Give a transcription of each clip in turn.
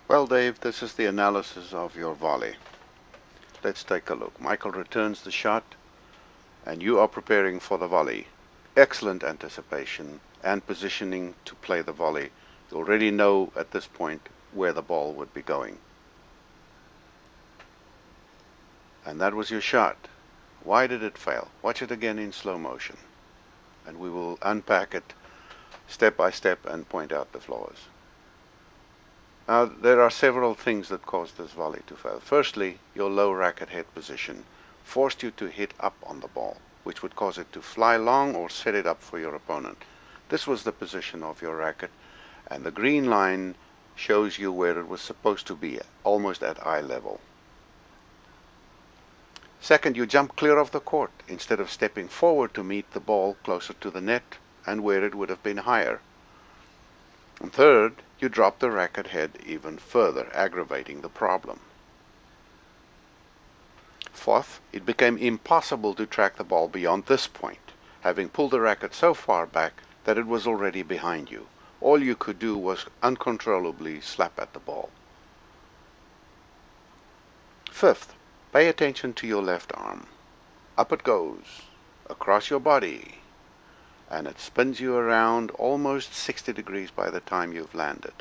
Well, Dave, this is the analysis of your volley. Let's take a look. Michael returns the shot, and you are preparing for the volley. Excellent anticipation and positioning to play the volley. You already know at this point where the ball would be going. And that was your shot. Why did it fail? Watch it again in slow motion, and we will unpack it step by step and point out the flaws. Now, there are several things that caused this volley to fail. Firstly, your low racket head position forced you to hit up on the ball, which would cause it to fly long or set it up for your opponent. This was the position of your racket, and the green line shows you where it was supposed to be, almost at eye level. Second, you jump clear of the court instead of stepping forward to meet the ball closer to the net and where it would have been higher. And third, you drop the racket head even further, aggravating the problem. Fourth, it became impossible to track the ball beyond this point, having pulled the racket so far back that it was already behind you. All you could do was uncontrollably slap at the ball. Fifth, pay attention to your left arm. Up it goes, across your body, and it spins you around almost 60 degrees by the time you've landed.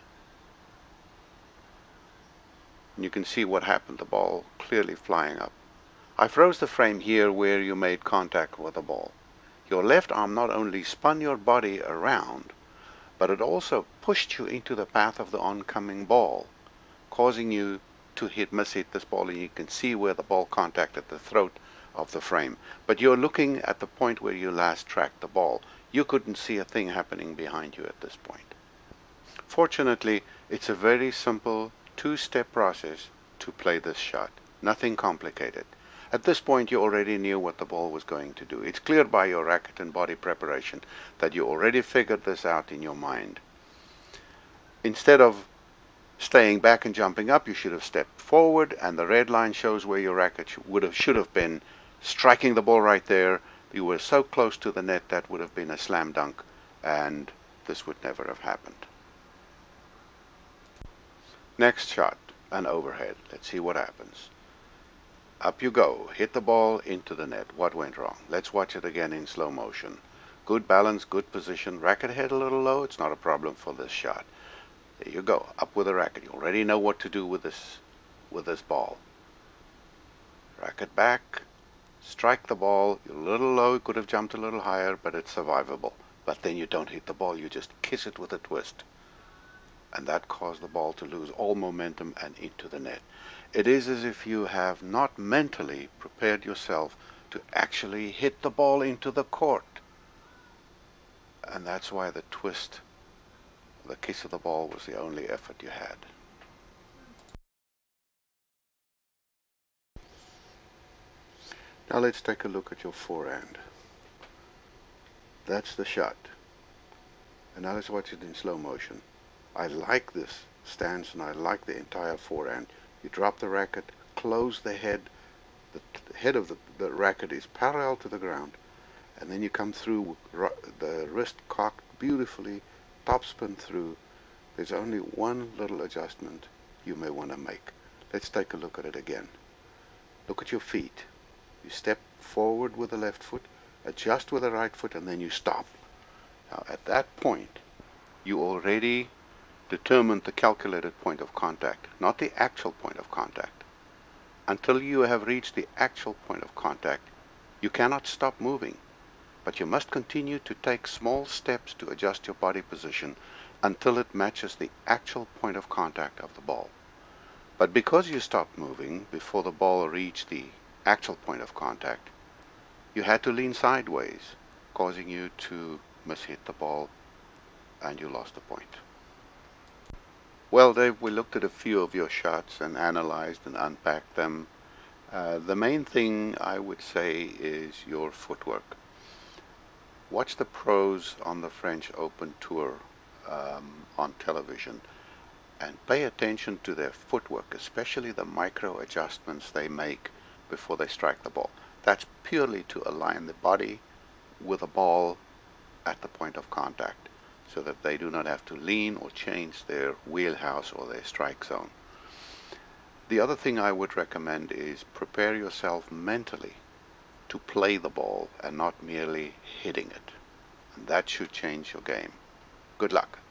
And you can see what happened, the ball clearly flying up. I froze the frame here where you made contact with the ball. Your left arm not only spun your body around, but it also pushed you into the path of the oncoming ball, causing you to miss-hit this ball, and you can see where the ball contacted the throat of the frame. But you're looking at the point where you last tracked the ball. You couldn't see a thing happening behind you at this point. Fortunately, it's a very simple two-step process to play this shot. Nothing complicated. At this point, you already knew what the ball was going to do. It's clear by your racket and body preparation that you already figured this out in your mind. Instead of staying back and jumping up, you should have stepped forward, and the red line shows where your racket should have been, striking the ball right there. You were so close to the net that would have been a slam dunk, and this would never have happened. Next shot, an overhead. Let's see what happens. Up you go, hit the ball into the net. What went wrong? Let's watch it again in slow motion. Good balance, good position. Racket head a little low, it's not a problem for this shot. There you go, up with the racket. You already know what to do with this ball. Racket back, strike the ball. You're a little low, you could have jumped a little higher, but it's survivable. But then you don't hit the ball, you just kiss it with a twist. And that caused the ball to lose all momentum and into the net. It is as if you have not mentally prepared yourself to actually hit the ball into the court. And that's why the twist, the kiss of the ball, was the only effort you had. Now let's take a look at your forehand. That's the shot. And now let's watch it in slow motion. I like this stance, and I like the entire forehand. You drop the racket, close the head. The head of the racket is parallel to the ground, and then you come through, the wrist cocked beautifully, topspin through. There's only one little adjustment you may want to make. Let's take a look at it again. Look at your feet. You step forward with the left foot, adjust with the right foot, and then you stop. Now at that point, you already determined the calculated point of contact, not the actual point of contact. Until you have reached the actual point of contact, you cannot stop moving, but you must continue to take small steps to adjust your body position until it matches the actual point of contact of the ball. But because you stopped moving before the ball reached the actual point of contact, you had to lean sideways, causing you to miss-hit the ball, and you lost the point. Well, Dave, we looked at a few of your shots and analyzed and unpacked them. The main thing I would say is your footwork. Watch the pros on the French Open Tour on television and pay attention to their footwork, especially the micro adjustments they make before they strike the ball. That's purely to align the body with the ball at the point of contact. so that they do not have to lean or change their wheelhouse or their strike zone. The other thing I would recommend is prepare yourself mentally to play the ball and not merely hitting it. And that should change your game. Good luck.